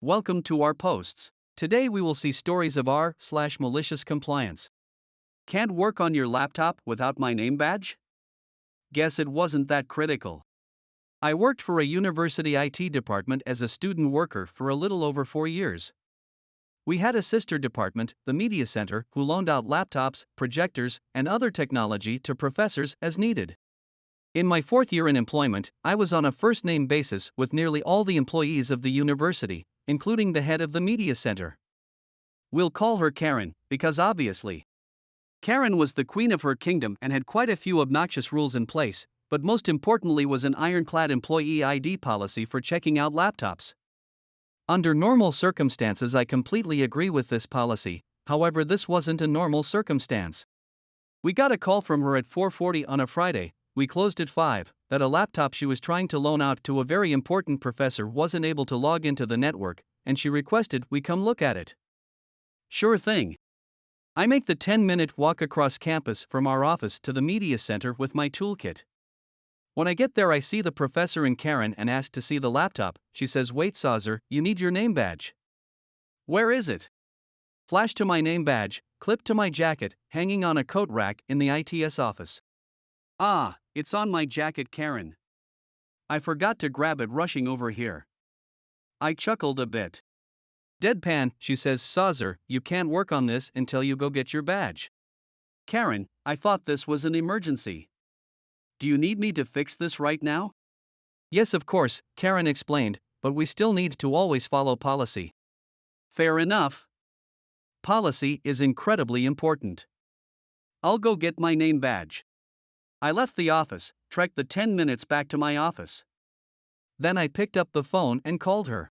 Welcome to our posts. Today we will see stories of r/malicious compliance. Can't work on your laptop without my name badge? Guess it wasn't that critical. I worked for a university IT department as a student worker for a little over 4 years. We had a sister department, the Media Center, who loaned out laptops, projectors, and other technology to professors as needed. In my 4th year in employment, I was on a first-name basis with nearly all the employees of the university, including the head of the Media Center. We'll call her Karen, because obviously, Karen was the queen of her kingdom and had quite a few obnoxious rules in place, but most importantly was an ironclad employee ID policy for checking out laptops. Under normal circumstances, I completely agree with this policy. However, this wasn't a normal circumstance. We got a call from her at 4:40 on a Friday. We closed at 5, that a laptop she was trying to loan out to a very important professor wasn't able to log into the network, and she requested we come look at it. Sure thing. I make the 10-minute walk across campus from our office to the Media Center with my toolkit. When I get there, I see the professor and Karen and ask to see the laptop. She says, "Wait, Saucer, you need your name badge." Where is it? Flash to my name badge, clipped to my jacket, hanging on a coat rack in the ITS office. Ah, it's on my jacket, Karen. I forgot to grab it rushing over here. I chuckled a bit. Deadpan, she says, "Saucer, you can't work on this until you go get your badge." Karen, I thought this was an emergency. Do you need me to fix this right now? Yes, of course, Karen explained, but we still need to always follow policy. Fair enough. Policy is incredibly important. I'll go get my name badge. I left the office, trekked the 10 minutes back to my office. Then I picked up the phone and called her.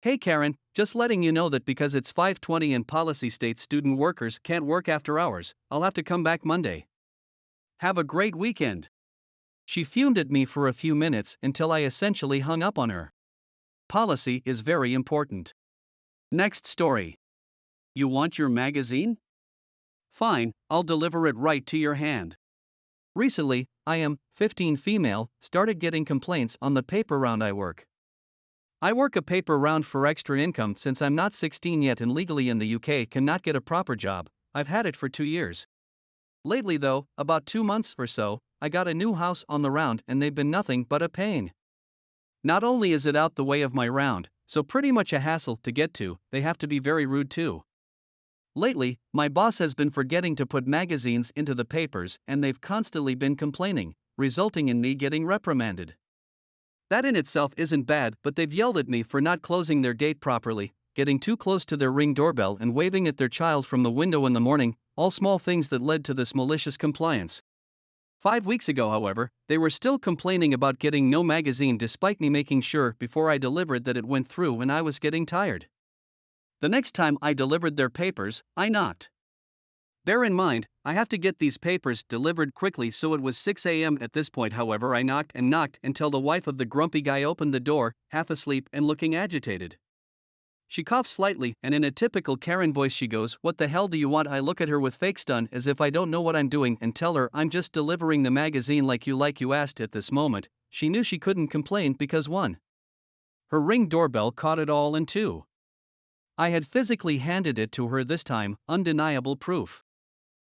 "Hey Karen, just letting you know that because it's 5:20 and policy states student workers can't work after hours, I'll have to come back Monday. Have a great weekend." She fumed at me for a few minutes until I essentially hung up on her. Policy is very important. Next story. You want your magazine? Fine, I'll deliver it right to your hand. Recently, I am 15 female, started getting complaints on the paper round I work. I work a paper round for extra income since I'm not 16 yet and legally in the UK cannot get a proper job. I've had it for 2 years. Lately though, about 2 months or so, I got a new house on the round and they've been nothing but a pain. Not only is it out the way of my round, so pretty much a hassle to get to, they have to be very rude too. Lately, my boss has been forgetting to put magazines into the papers and they've constantly been complaining, resulting in me getting reprimanded. That in itself isn't bad, but they've yelled at me for not closing their gate properly, getting too close to their Ring doorbell and waving at their child from the window in the morning, all small things that led to this malicious compliance. 5 weeks ago, however, they were still complaining about getting no magazine despite me making sure before I delivered that it went through and I was getting tired. The next time I delivered their papers, I knocked. Bear in mind, I have to get these papers delivered quickly, so it was 6 a.m. at this point. However, I knocked and knocked until the wife of the grumpy guy opened the door, half asleep and looking agitated. She coughs slightly and in a typical Karen voice she goes, "What the hell do you want?" I look at her with fake stun as if I don't know what I'm doing and tell her I'm just delivering the magazine like you asked. At this moment, she knew she couldn't complain because 1. Her Ring doorbell caught it all, and 2. I had physically handed it to her, this time, undeniable proof.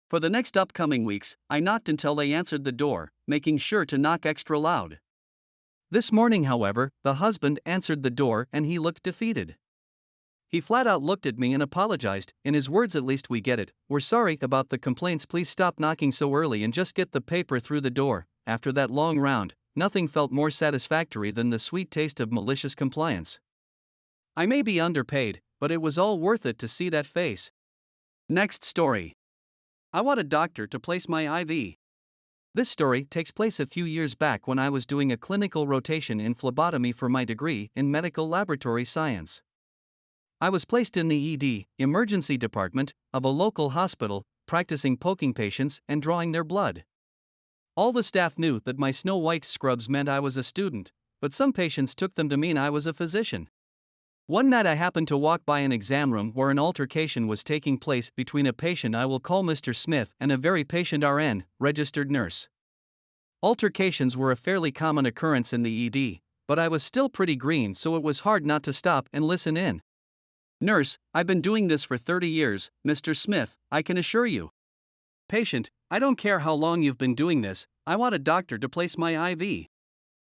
For the next upcoming weeks, I knocked until they answered the door, making sure to knock extra loud. This morning, however, the husband answered the door and he looked defeated. He flat out looked at me and apologized. In his words, "At least we get it. We're sorry about the complaints. Please stop knocking so early and just get the paper through the door." After that long round, nothing felt more satisfactory than the sweet taste of malicious compliance. I may be underpaid, but it was all worth it to see that face. Next story. I want a doctor to place my IV. This story takes place a few years back when I was doing a clinical rotation in phlebotomy for my degree in medical laboratory science. I was placed in the ED, emergency department, of a local hospital, practicing poking patients and drawing their blood. All the staff knew that my snow-white scrubs meant I was a student, but some patients took them to mean I was a physician. One night I happened to walk by an exam room where an altercation was taking place between a patient I will call Mr. Smith and a very patient RN, registered nurse. Altercations were a fairly common occurrence in the ED, but I was still pretty green, so it was hard not to stop and listen in. Nurse, I've been doing this for 30 years, Mr. Smith, I can assure you. Patient, I don't care how long you've been doing this, I want a doctor to place my IV.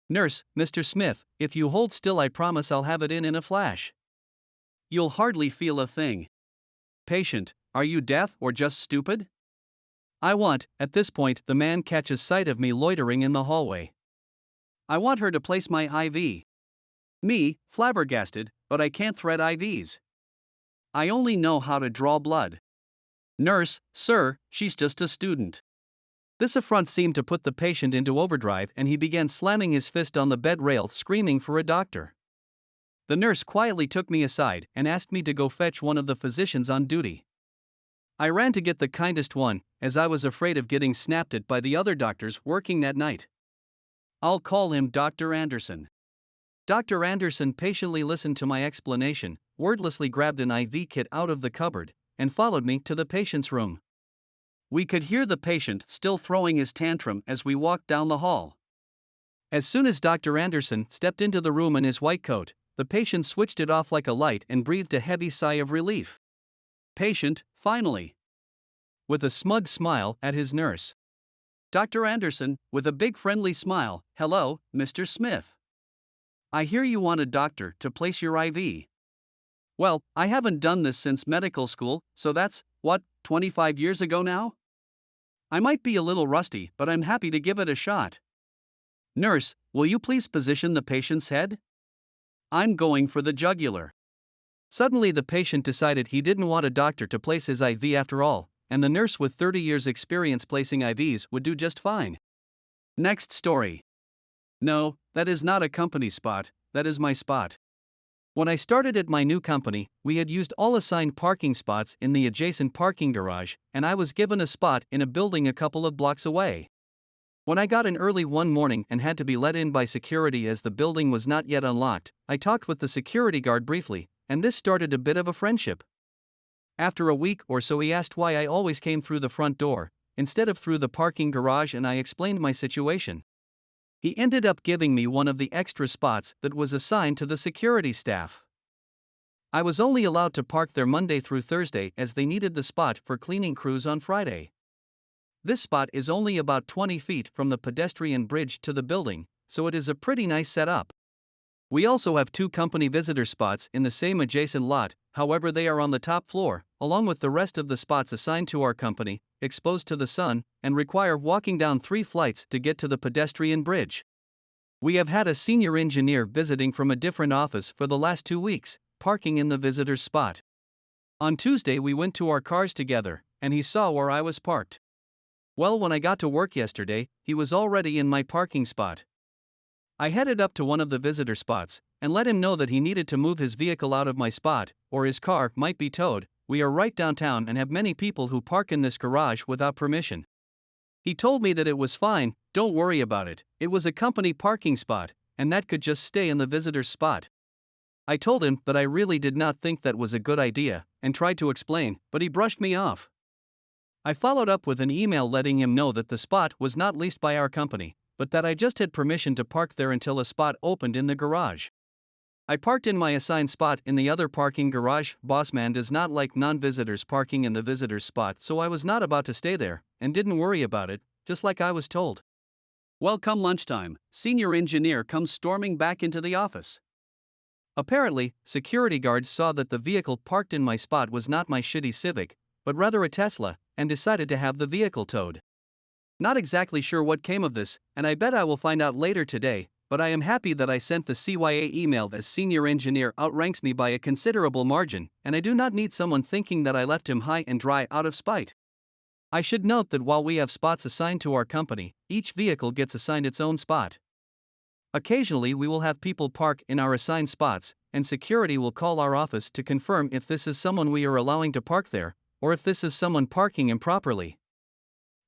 Nurse, Mr. Smith, if you hold still, I promise I'll have it in a flash. You'll hardly feel a thing. Patient, are you deaf or just stupid? At this point, the man catches sight of me loitering in the hallway. I want her to place my IV. Me, flabbergasted, but I can't thread IVs. I only know how to draw blood. Nurse, sir, she's just a student. This affront seemed to put the patient into overdrive, and he began slamming his fist on the bed rail, screaming for a doctor. The nurse quietly took me aside and asked me to go fetch one of the physicians on duty. I ran to get the kindest one, as I was afraid of getting snapped at by the other doctors working that night. I'll call him Dr. Anderson. Dr. Anderson patiently listened to my explanation, wordlessly grabbed an IV kit out of the cupboard, and followed me to the patient's room. We could hear the patient still throwing his tantrum as we walked down the hall. As soon as Dr. Anderson stepped into the room in his white coat, the patient switched it off like a light and breathed a heavy sigh of relief. Patient, finally. With a smug smile at his nurse. Dr. Anderson, with a big friendly smile, hello, Mr. Smith. I hear you want a doctor to place your IV. Well, I haven't done this since medical school, so that's, 25 years ago now? I might be a little rusty, but I'm happy to give it a shot. Nurse, will you please position the patient's head? I'm going for the jugular. Suddenly the patient decided he didn't want a doctor to place his IV after all, and the nurse with 30 years experience placing IVs would do just fine. Next story. No, that is not a company spot, that is my spot. When I started at my new company, we had used all assigned parking spots in the adjacent parking garage, and I was given a spot in a building a couple of blocks away. When I got in early one morning and had to be let in by security as the building was not yet unlocked, I talked with the security guard briefly, and this started a bit of a friendship. After a week or so, he asked why I always came through the front door, instead of through the parking garage, and I explained my situation. He ended up giving me one of the extra spots that was assigned to the security staff. I was only allowed to park there Monday through Thursday, as they needed the spot for cleaning crews on Friday. This spot is only about 20 feet from the pedestrian bridge to the building, so it is a pretty nice setup. We also have 2 company visitor spots in the same adjacent lot, however they are on the top floor, along with the rest of the spots assigned to our company, exposed to the sun, and require walking down 3 flights to get to the pedestrian bridge. We have had a senior engineer visiting from a different office for the last 2 weeks, parking in the visitor's spot. On Tuesday we went to our cars together, and he saw where I was parked. Well, when I got to work yesterday, he was already in my parking spot. I headed up to one of the visitor spots and let him know that he needed to move his vehicle out of my spot, or his car might be towed. We are right downtown and have many people who park in this garage without permission. He told me that it was fine, don't worry about it, it was a company parking spot, and that could just stay in the visitor's spot. I told him that I really did not think that was a good idea, and tried to explain, but he brushed me off. I followed up with an email letting him know that the spot was not leased by our company, but that I just had permission to park there until a spot opened in the garage. I parked in my assigned spot in the other parking garage. Bossman does not like non-visitors parking in the visitor's spot, so I was not about to stay there, and didn't worry about it, just like I was told. Well, come lunchtime, senior engineer comes storming back into the office. Apparently, security guards saw that the vehicle parked in my spot was not my shitty Civic, but rather a Tesla, and decided to have the vehicle towed. Not exactly sure what came of this, and I bet I will find out later today, but I am happy that I sent the CYA email, as senior engineer outranks me by a considerable margin, and I do not need someone thinking that I left him high and dry out of spite. I should note that while we have spots assigned to our company, each vehicle gets assigned its own spot. Occasionally we will have people park in our assigned spots, and security will call our office to confirm if this is someone we are allowing to park there, or if this is someone parking improperly.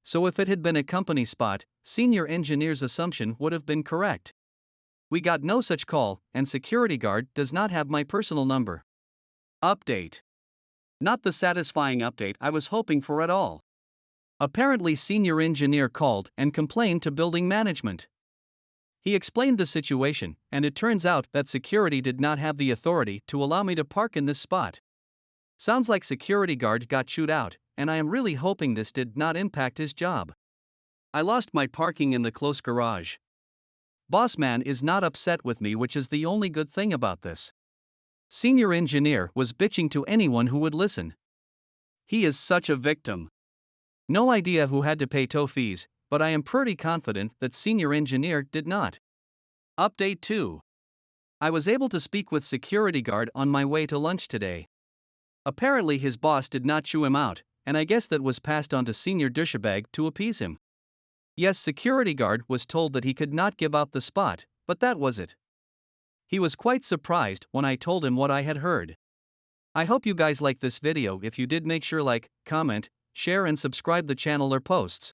So if it had been a company spot, senior engineer's assumption would have been correct. We got no such call, and security guard does not have my personal number. Update. Not the satisfying update I was hoping for at all. Apparently senior engineer called and complained to building management. He explained the situation, and it turns out that security did not have the authority to allow me to park in this spot. Sounds like security guard got chewed out, and I am really hoping this did not impact his job. I lost my parking in the close garage. Boss man is not upset with me, which is the only good thing about this. Senior engineer was bitching to anyone who would listen. He is such a victim. No idea who had to pay tow fees, but I am pretty confident that senior engineer did not. Update 2. I was able to speak with security guard on my way to lunch today. Apparently his boss did not chew him out, and I guess that was passed on to senior douchebag to appease him. Yes, security guard was told that he could not give out the spot, but that was it. He was quite surprised when I told him what I had heard. I hope you guys like this video. If you did, make sure like, comment, share and subscribe the channel or posts.